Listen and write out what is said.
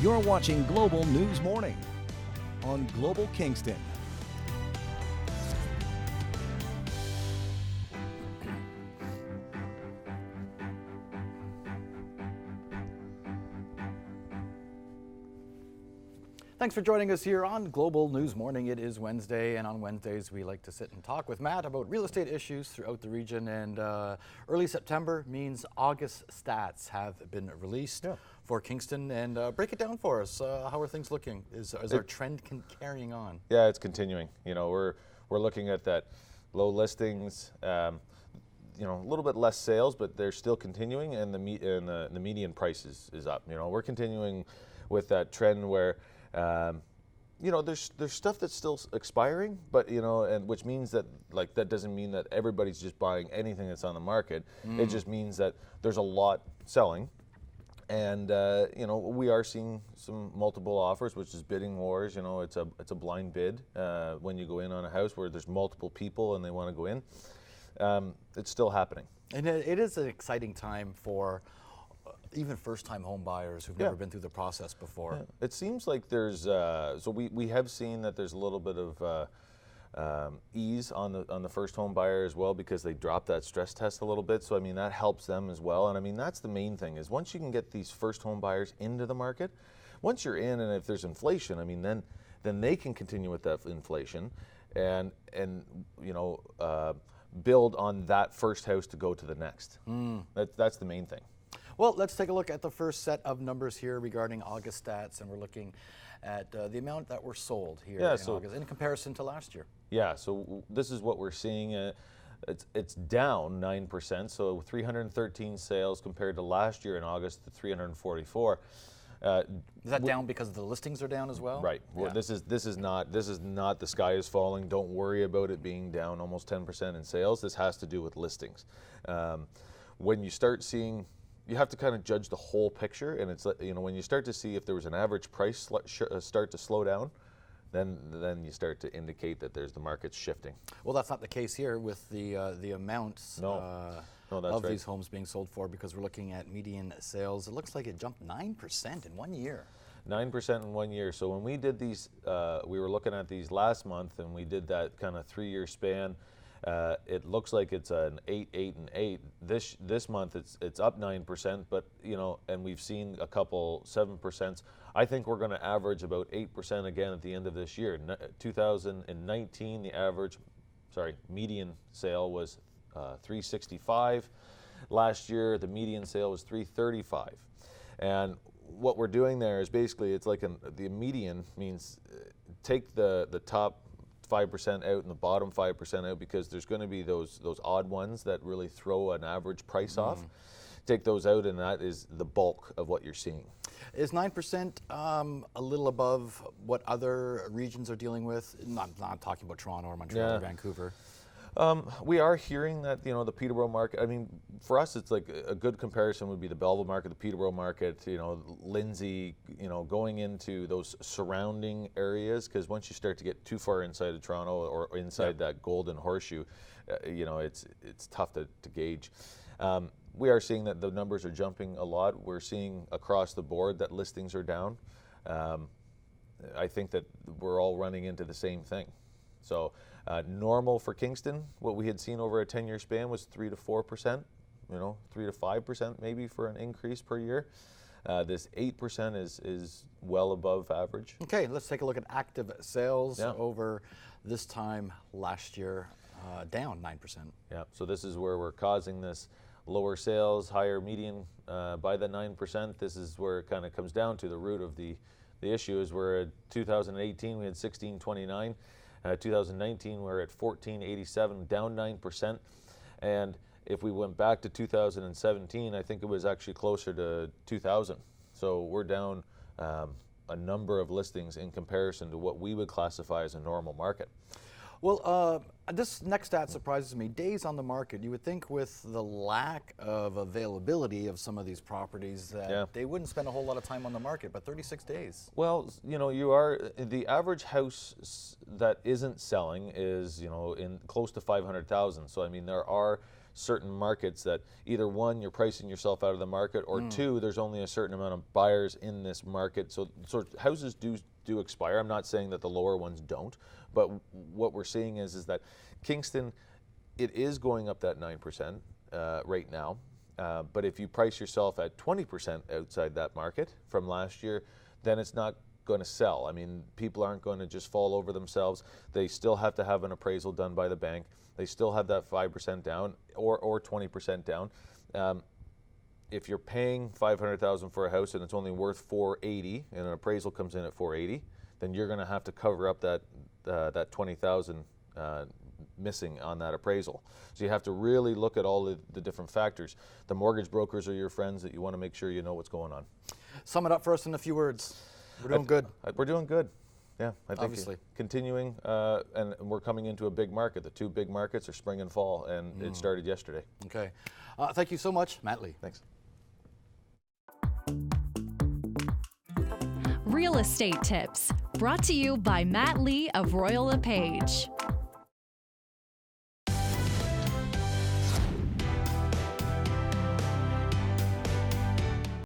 You're watching Global News Morning on Global Kingston. Thanks for joining us here on Global News Morning. It is Wednesday, and on Wednesdays we like to sit and talk with Matt about real estate issues throughout the region. And early September means August stats have been released for Kingston. And break it down for us. How are things looking? Is our trend carrying on? Yeah, it's continuing. You know, we're looking at that low listings. You know, a little bit less sales, but they're still continuing, and the median price is up. You know, we're continuing with that trend where you know, there's stuff that's still expiring, but you know, and which means that that doesn't mean that everybody's just buying anything that's on the market. It just means that there's a lot selling, and you know, we are seeing some multiple offers, which is bidding wars. You know, it's a blind bid when you go in on a house where there's multiple people and they want to go in. It's still happening, and it is an exciting time for even first-time home buyers who've never been through the process before. Yeah. It seems like there's so we have seen that there's a little bit of ease on the first home buyer as well, because they dropped that stress test a little bit. So I mean, that helps them as well. And I mean, that's the main thing, is once you can get these first home buyers into the market, once you're in, and if there's inflation, I mean, then they can continue with that inflation and you know, build on that first house to go to the next. That's the main thing. Well, let's take a look at the first set of numbers here regarding August stats, and we're looking at the amount that were sold here in August in comparison to last year. Yeah, so this is what we're seeing. It's down 9%, so 313 sales compared to last year in August to 344. Is that down because the listings are down as well? Right. Well, this is not the sky is falling. Don't worry about it being down almost 10% in sales. This has to do with listings. When you start seeing, you have to kind of judge the whole picture, and it's, you know, when you start to see if there was an average price start to slow down, then you start to indicate that the market's shifting. Well, that's not the case here with the amounts of these homes being sold for, because we're looking at median sales. It looks like it jumped 9% in 1 year. 9% in 1 year. So when we did these, we were looking at these last month, and we did that kind of 3-year span. It looks like it's an 8, 8, and 8. This month it's up 9%, but you know, and we've seen a couple 7%. I think we're going to average about 8% again at the end of this year. 2019, the median sale was 365. Last year, the median sale was 335, and what we're doing there is basically, it's like the median means take the top 5% out and the bottom 5% out, because there's going to be those odd ones that really throw an average price off. Take those out, and that is the bulk of what you're seeing. Is 9% a little above what other regions are dealing with? Not talking about Toronto or Montreal or Vancouver. We are hearing that, you know, the Peterborough market, I mean, for us, it's like a good comparison would be the Belleville market, the Peterborough market, you know, Lindsay, you know, going into those surrounding areas, because once you start to get too far inside of Toronto or inside that golden horseshoe, you know, it's tough to gauge. We are seeing that the numbers are jumping a lot. We're seeing across the board that listings are down. I think that we're all running into the same thing. So normal for Kingston, what we had seen over a 10-year span was 3 to 4%, you know, 3 to 5% maybe for an increase per year. This 8% is well above average. Okay, let's take a look at active sales over this time last year, down 9%. Yeah, so this is where we're causing this lower sales, higher median by the 9%. This is where it kind of comes down to the root of the issue. Is we're at 2018, we had 1629. 2019, we're at 1487, down 9%. And if we went back to 2017, I think it was actually closer to 2,000. So we're down a number of listings in comparison to what we would classify as a normal market. Well, this next stat surprises me. Days on the market. You would think with the lack of availability of some of these properties that they wouldn't spend a whole lot of time on the market, but 36 days. Well, you know, the average house that isn't selling is, you know, in close to 500,000. So I mean, there are certain markets that either one, you're pricing yourself out of the market, or two, there's only a certain amount of buyers in this market. So houses do expire. I'm not saying that the lower ones don't, but what we're seeing is that Kingston, it is going up that 9% right now. But if you price yourself at 20% outside that market from last year, then it's not going to sell. I mean, people aren't going to just fall over themselves. They still have to have an appraisal done by the bank. They still have that 5% down or 20% down. If you're paying $500,000 for a house and it's only worth $480,000 and an appraisal comes in at $480,000, then you're going to have to cover up that $20,000 missing on that appraisal. So you have to really look at all the different factors. The mortgage brokers are your friends that you want to make sure you know what's going on. Sum it up for us in a few words. We're doing good. We're doing good. Yeah, I think Obviously. Continuing, and we're coming into a big market. The two big markets are spring and fall, and it started yesterday. Okay. Thank you so much, Matt Lee. Thanks. Real Estate Tips, brought to you by Matt Lee of Royal LePage.